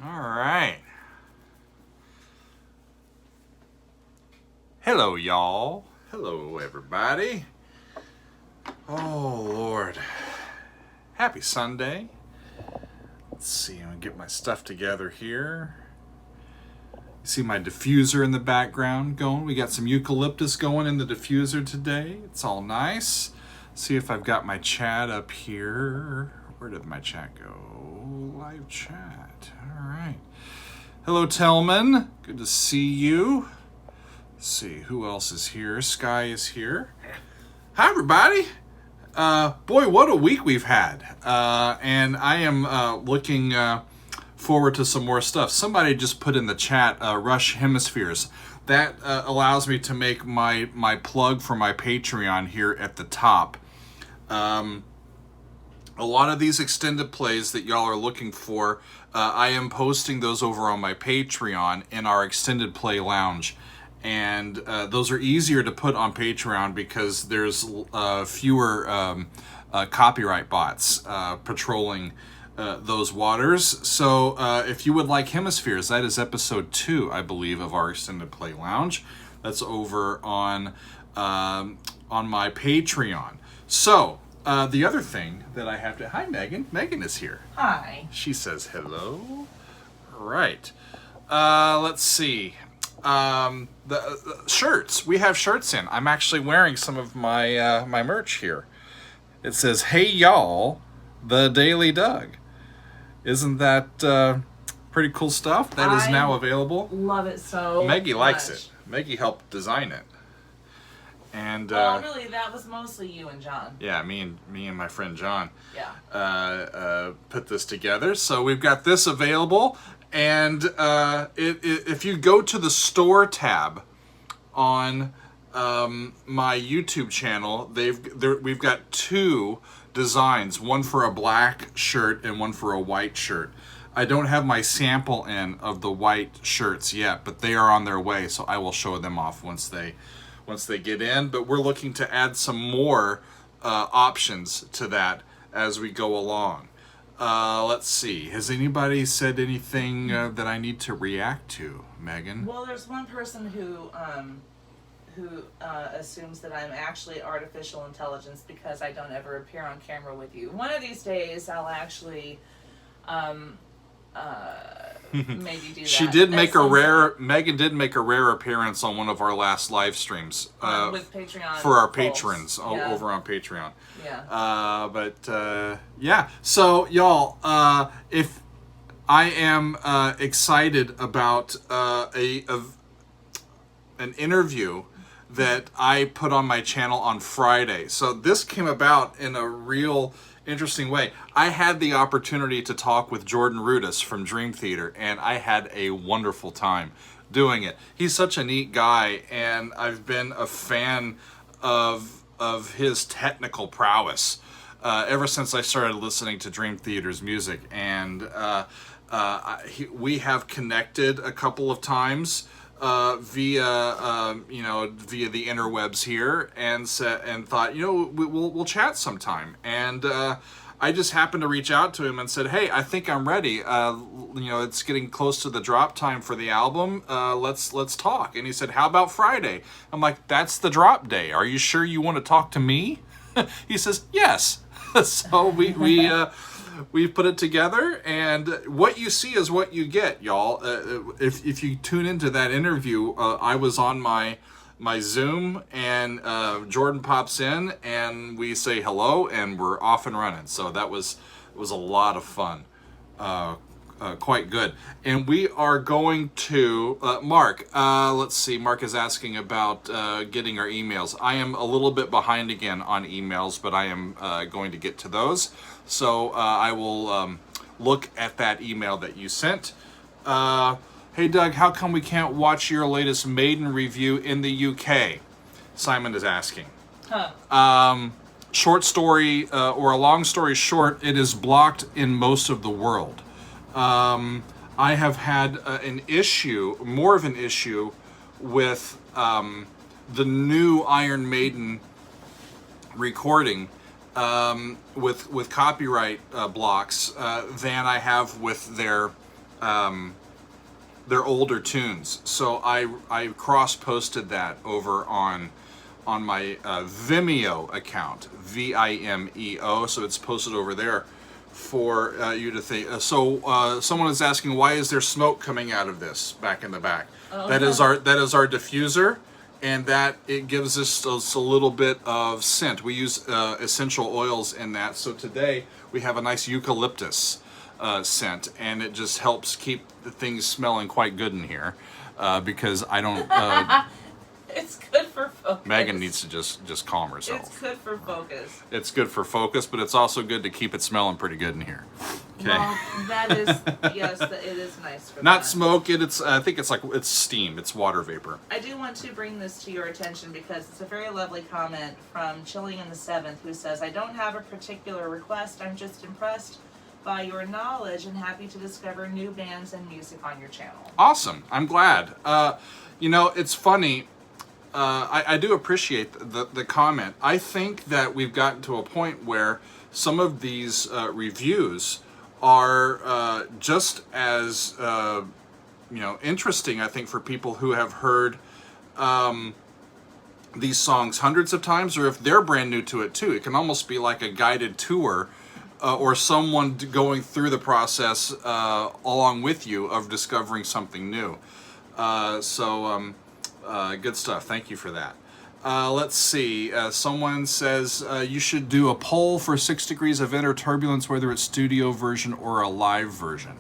All right. Hello, y'all. Hello, everybody. Oh, Lord. Happy Sunday. Let's see, I'm going to get my stuff together here. You see my diffuser in the background going. We got some eucalyptus going in the diffuser today. It's all nice. See if I've got my chat up here. Where did my chat go? Live chat. All right. Hello, Tellman. Good to see you. Let's see, who else is here? Sky is here. Hi, everybody. Boy, what a week we've had. And I am looking forward to some more stuff. Somebody just put in the chat, Rush Hemispheres. That allows me to make my plug for my Patreon here at the top. A lot of these extended plays that y'all are looking for, I am posting those over on my Patreon in our extended play lounge. And those are easier to put on Patreon because there's fewer copyright bots patrolling those waters. So if you would like Hemispheres, that is episode 2, I believe, of our extended play lounge. That's over on my Patreon. So the other thing that I have to... Hi, Megan. Megan is here. Hi. She says hello. Right. Let's see. The shirts. We have shirts in. I'm actually wearing some of my my merch here. It says, "Hey y'all, the Daily Doug." Isn't that pretty cool stuff? That is now available. Love it so Maggie likes much. it. Maggie helped design it. And well, really, that was mostly you and John. Yeah, me and my friend John. Yeah. Put this together. So we've got this available. And if you go to the store tab on my YouTube channel, we've got 2 designs, one for a black shirt and one for a white shirt. I don't have my sample in of the white shirts yet, but they are on their way, so I will show them off once they get in. But we're looking to add some more options to that as we go along. Let's see. Has anybody said anything that I need to react to, Megan? Well, there's one person who assumes that I'm actually artificial intelligence because I don't ever appear on camera with you. One of these days, I'll actually maybe do that. She did make a rare. Megan did make a rare appearance on one of our last live streams with Patreon for our folks. patrons Yeah. over on Patreon. Yeah. Yeah. So y'all, if I am excited about an interview that I put on my channel on Friday. So this came about in a real interesting way. I had the opportunity to talk with Jordan Rudess from Dream Theater, and I had a wonderful time doing it. He's such a neat guy, and I've been a fan of his technical prowess ever since I started listening to Dream Theater's music. And we have connected a couple of times via the interwebs here, and thought, we'll chat sometime. And I just happened to reach out to him and said, "Hey, I think I'm ready. It's getting close to the drop time for the album. Let's talk." And he said, "How about Friday?" I'm like, "That's the drop day. Are you sure you want to talk to me?" He says, "Yes." So we put it together, and what you see is what you get, y'all. If you tune into that interview, I was on my Zoom, and Jordan pops in, and we say hello, and we're off and running. So it was a lot of fun, quite good. And we are going to Mark. Let's see. Mark is asking about getting our emails. I am a little bit behind again on emails, but I am going to get to those. So I will look at that email that you sent. Hey, Doug, how come we can't watch your latest Maiden review in the UK? Simon is asking. Short story, or a long story short, it is blocked in most of the world. I have had more of an issue with the new Iron Maiden recording with copyright blocks than I have with their they're older tunes. So I cross-posted that over on my Vimeo account, Vimeo. So it's posted over there for you to think. Someone is asking, why is there smoke coming out of this back in the back? Oh. That is our diffuser, and that it gives us a little bit of scent. We use essential oils in that. So today we have a nice eucalyptus scent, and it just helps keep the things smelling quite good in here because I don't. It's good for focus. Megan needs to just calm herself. It's good for focus. It's good for focus, but it's also good to keep it smelling pretty good in here. Okay. Well, that is yes, it is nice for Not that. smoke. I think it's steam. It's water vapor. I do want to bring this to your attention because it's a very lovely comment from Chilling in the Seventh, who says, "I don't have a particular request. I'm just impressed by your knowledge and happy to discover new bands and music on your channel." Awesome. I'm glad. It's funny. I do appreciate the comment. I think that we've gotten to a point where some of these reviews are just as interesting, I think, for people who have heard these songs hundreds of times, or if they're brand new to it too. It can almost be like a guided tour or someone going through the process along with you of discovering something new. Good stuff. Thank you for that. Let's see. Someone says you should do a poll for 6 Degrees of Inner Turbulence, whether it's studio version or a live version.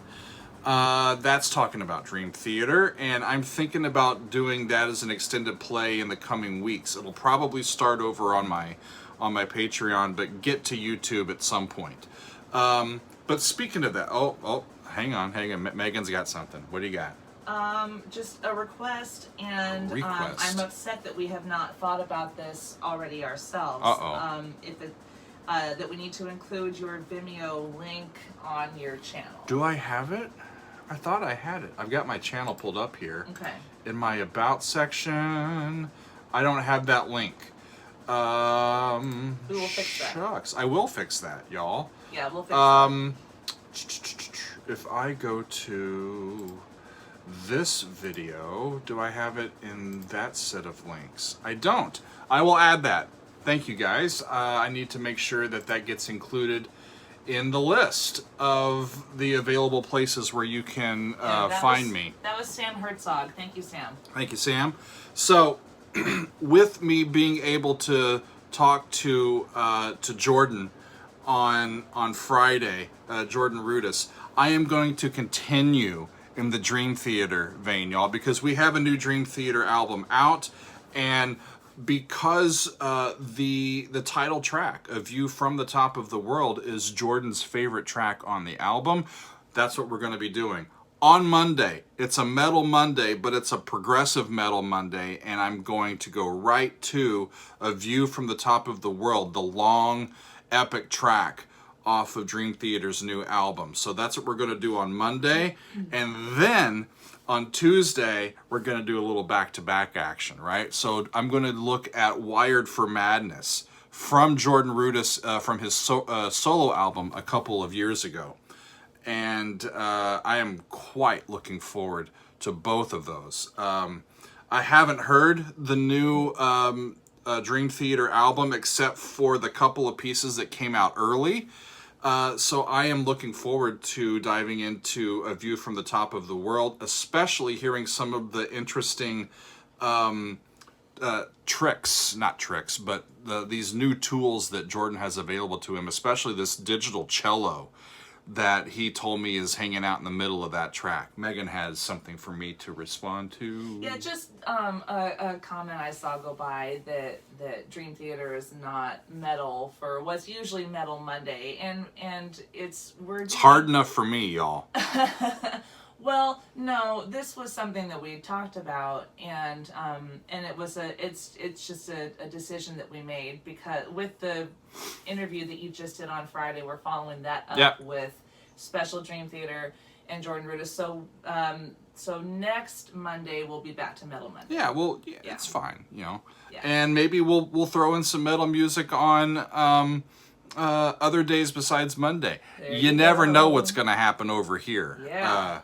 That's talking about Dream Theater, and I'm thinking about doing that as an extended play in the coming weeks. It'll probably start over on my Patreon, but get to YouTube at some point. But speaking of that, hang on. Megan's got something. What do you got? Just a request, and I'm upset that we have not thought about this already ourselves. That we need to include your Vimeo link on your channel. Do I have it? I thought I had it. I've got my channel pulled up here. Okay. In my About section, I don't have that link. We will fix that. Shucks. I will fix that, y'all. Yeah, we'll fix that. If I go to this video, do I have it in that set of links? I don't. I will add that. Thank you, guys. I need to make sure that gets included in the list of the available places where you can find me. That was Sam Herzog. Thank you, Sam. Thank you, Sam. So, with me being able to talk to Jordan on Friday, Jordan Rudess, I am going to continue in the Dream Theater vein, y'all, because we have a new Dream Theater album out, and because the title track, A View from the Top of the World, is Jordan's favorite track on the album, that's what we're going to be doing. On Monday, it's a Metal Monday, but it's a progressive Metal Monday, and I'm going to go right to A View from the Top of the World, the long, epic track off of Dream Theater's new album. So that's what we're going to do on Monday. And then on Tuesday, we're going to do a little back-to-back action, right? So I'm going to look at Wired for Madness from Jordan Rudess from his solo album a couple of years ago. And I am quite looking forward to both of those. I haven't heard the new Dream Theater album except for the couple of pieces that came out early. So I am looking forward to diving into A View from the Top of the World, especially hearing some of the interesting these new tools that Jordan has available to him, especially this digital cello that he told me is hanging out in the middle of that track. Megan has something for me to respond to. Yeah, just a comment I saw go by that Dream Theater is not metal for what's usually Metal Monday, and it's hard enough for me, y'all. Well, no, this was something that we talked about, and it's just a decision that we made because with the interview that you just did on Friday, we're following that up with Special Dream Theater and Jordan Rudess. So next Monday we'll be back to Metal Monday. Yeah, well, it's fine, Yeah. And maybe we'll throw in some metal music on other days besides Monday. You never know what's going to happen over here. Yeah.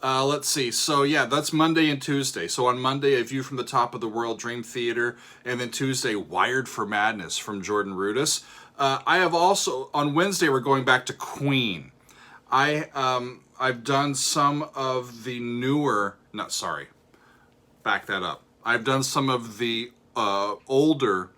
Let's see. So yeah, that's Monday and Tuesday. So on Monday, A View from the Top of the World, Dream Theater, and then Tuesday, Wired for Madness from Jordan Rudess. I have also on Wednesday we're going back to Queen. I've done some of the newer. No, sorry, back that up. I've done some of the older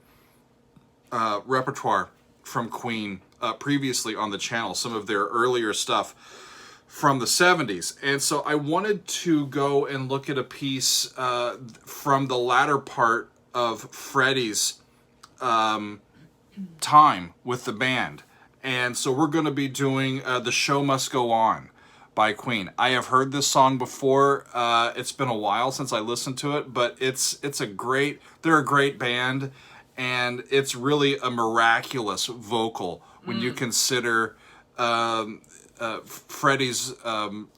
repertoire from Queen previously on the channel. Some of their earlier stuff from the 70s. And so I wanted to go and look at a piece from the latter part of Freddie's time with the band. And so we're going to be doing The Show Must Go On by Queen. I have heard this song before. It's been a while since I listened to it, but they're a great band, and it's really a miraculous vocal when you consider Freddie's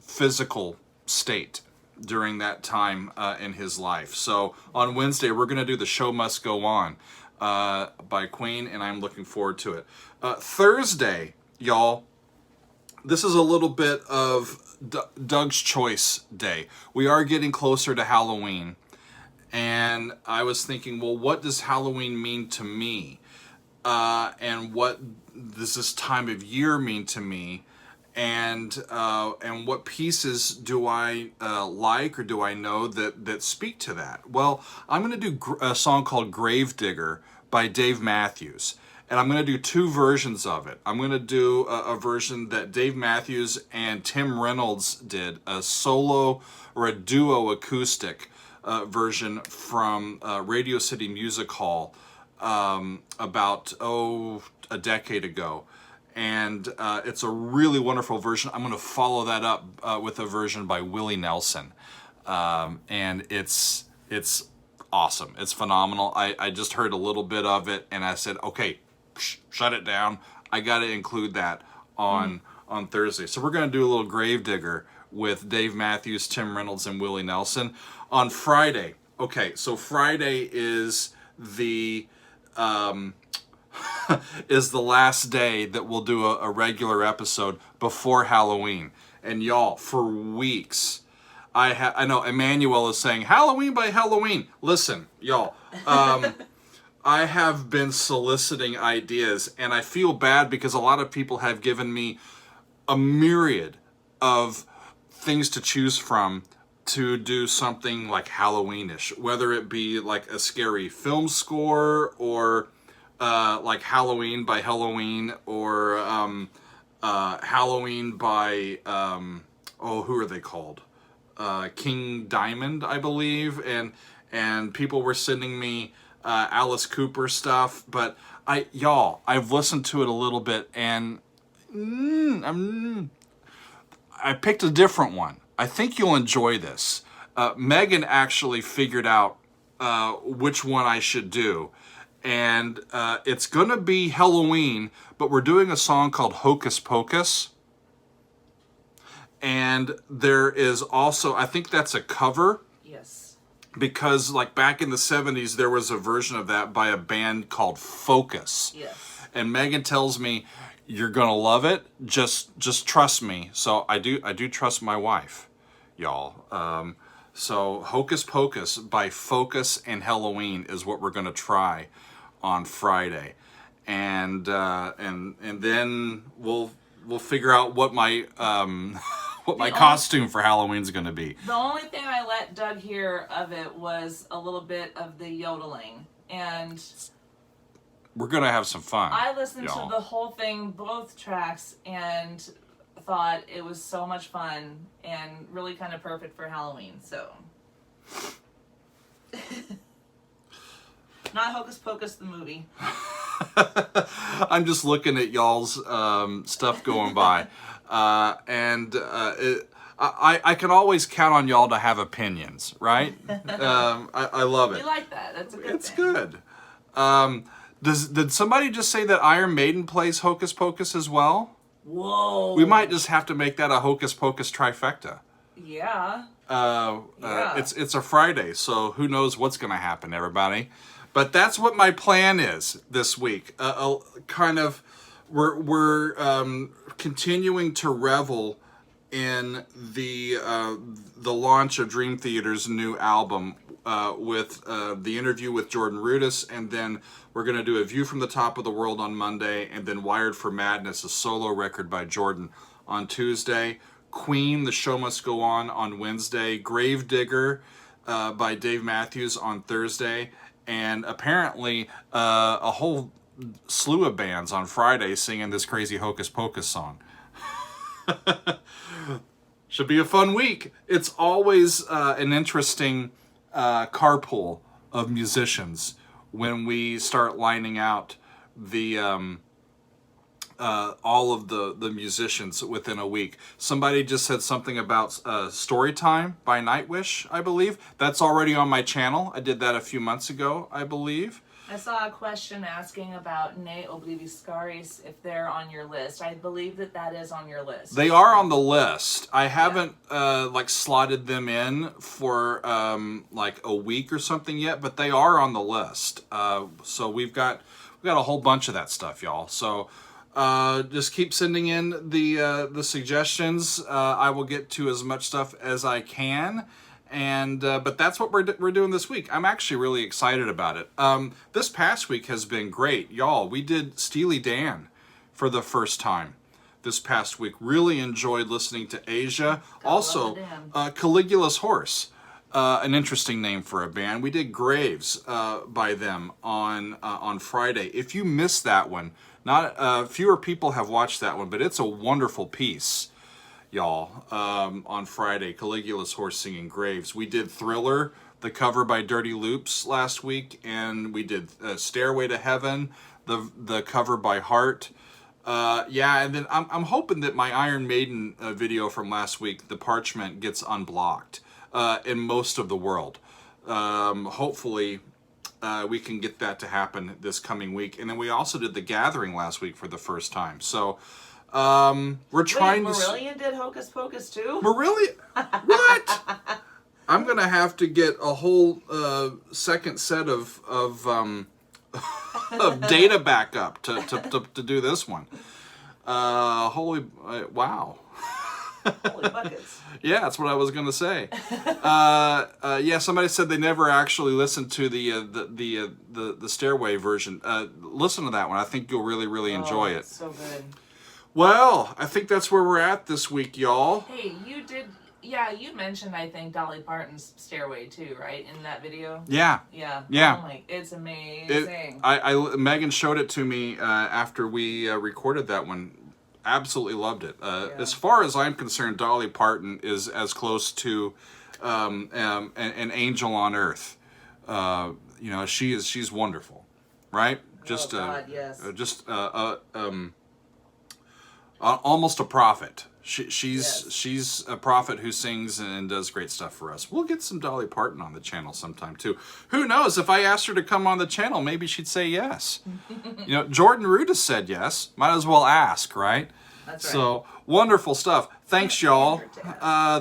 physical state during that time in his life. So on Wednesday, we're going to do The Show Must Go On by Queen, and I'm looking forward to it. Thursday, y'all, this is a little bit of Doug's Choice Day. We are getting closer to Halloween, and I was thinking, well, what does Halloween mean to me? And what does this time of year mean to me? And what pieces do I like or do I know that speak to that? Well, I'm going to do a song called Gravedigger by Dave Matthews. And I'm going to do two versions of it. I'm going to do a version that Dave Matthews and Tim Reynolds did, a solo or a duo acoustic version from Radio City Music Hall about, a decade ago. And it's a really wonderful version. I'm going to follow that up with a version by Willie Nelson. And it's awesome. It's phenomenal. I just heard a little bit of it, and I said, okay, shut it down. I got to include that on Thursday. So we're going to do a little Gravedigger with Dave Matthews, Tim Reynolds, and Willie Nelson. On Friday, okay, so Friday is the is the last day that we'll do a regular episode before Halloween. And y'all, for weeks, I know Emmanuel is saying Halloween by Halloween. Listen, y'all, I have been soliciting ideas, and I feel bad because a lot of people have given me a myriad of things to choose from to do something like Halloweenish, whether it be like a scary film score or like Halloween by Halloween or Halloween by who are they called? King Diamond, I believe, and people were sending me Alice Cooper stuff, but I've listened to it a little bit, and I picked a different one. I think you'll enjoy this. Megan actually figured out which one I should do, and it's gonna be Halloween, but we're doing a song called Hocus Pocus. And there is also, I think that's a cover. Yes. Because like back in the 70s, there was a version of that by a band called Focus. Yes. And Megan tells me, you're gonna love it. Just trust me. So I do trust my wife, y'all. So Hocus Pocus by Focus and Halloween is what we're gonna try on Friday. And then we'll figure out what my what my costume for Halloween's going to be. The only thing I let Doug hear of it was a little bit of the yodeling, and we're going to have some fun. I listened to the whole thing, both tracks, and thought it was so much fun and really kind of perfect for Halloween. So not Hocus Pocus the movie. I'm just looking at y'all's stuff going by. I can always count on y'all to have opinions, right? I love it. We like that. That's a good thing. It's good. Did somebody just say that Iron Maiden plays Hocus Pocus as well? Whoa. We might just have to make that a Hocus Pocus trifecta. Yeah. It's a Friday, so who knows what's going to happen, everybody. But that's what my plan is this week. We're continuing to revel in the launch of Dream Theater's new album with the interview with Jordan Rudess, and then we're going to do A View from the Top of the World on Monday, and then Wired for Madness, a solo record by Jordan, on Tuesday. Queen, The Show Must Go On Wednesday. Gravedigger by Dave Matthews on Thursday. And apparently a whole slew of bands on Friday singing this crazy Hocus Pocus song. Should be a fun week. It's always an interesting carpool of musicians when we start lining out the all of the musicians within a week. Somebody just said something about Storytime by Nightwish, I believe. That's already on my channel. I did that a few months ago, I believe. I saw a question asking about Ne Obliviscaris, if they're on your list. I believe that is on your list. They are on the list. I haven't slotted them in for like a week or something yet, but they are on the list. So we've got a whole bunch of that stuff, y'all. So just keep sending in the suggestions. I will get to as much stuff as I can. And but that's what we're doing this week. I'm actually really excited about it. This past week has been great, y'all. We did Steely Dan for the first time this past week. Really enjoyed listening to Asia. Also, Caligula's Horse, an interesting name for a band. We did Graves by them on Friday. If you missed that one, not fewer people have watched that one, but it's a wonderful piece, y'all. On Friday, Caligula's Horse singing Graves. We did Thriller, the cover by Dirty Loops last week, and we did Stairway to Heaven, the cover by Heart. And then I'm hoping that my Iron Maiden video from last week, The Parchment, gets unblocked in most of the world. Hopefully we can get that to happen this coming week. And then we also did The Gathering last week for the first time. So we're trying to... Marillion did Hocus Pocus too? Marillion? What? I'm going to have to get a whole second set of data backup to do this one. Wow. Holy buckets. Yeah, that's what I was going to say. Somebody said they never actually listened to the Stairway version. Listen to that one. I think you'll really enjoy it. So good. Well, I think that's where we're at this week, y'all. Hey, you mentioned, I think, Dolly Parton's Stairway too, right? In that video? Yeah. Yeah. Yeah. Oh it's amazing. Megan showed it to me after we recorded that one. Absolutely loved it. As far as I'm concerned, Dolly Parton is as close to an angel on earth. She's wonderful, right? Just yes. Almost a prophet. She's a prophet who sings and does great stuff for us. We'll get some Dolly Parton on the channel sometime too. Who knows? If I asked her to come on the channel, maybe she'd say yes. Jordan Rudess said yes. Might as well ask, right? That's right. So wonderful stuff. Thanks, y'all.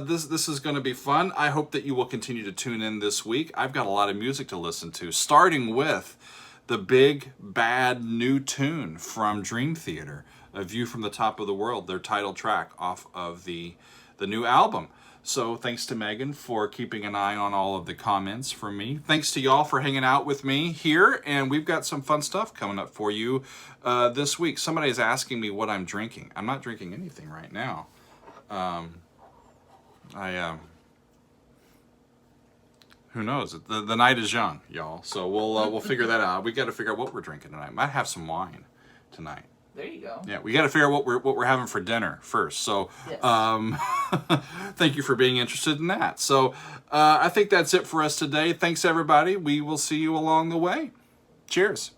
This is going to be fun. I hope that you will continue to tune in this week. I've got a lot of music to listen to, starting with the big bad new tune from Dream Theater, A View from the Top of the World, their title track off of the new album. So thanks to Megan for keeping an eye on all of the comments from me. Thanks to y'all for hanging out with me here, and we've got some fun stuff coming up for you this week. Somebody's asking me what I'm drinking. I'm not drinking anything right now. Who knows? The night is young, y'all. So we'll figure that out. We got to figure out what we're drinking tonight. Might have some wine tonight. There you go. Yeah, we got to figure out what we're having for dinner first. So, yes. Thank you for being interested in that. So, I think that's it for us today. Thanks, everybody. We will see you along the way. Cheers.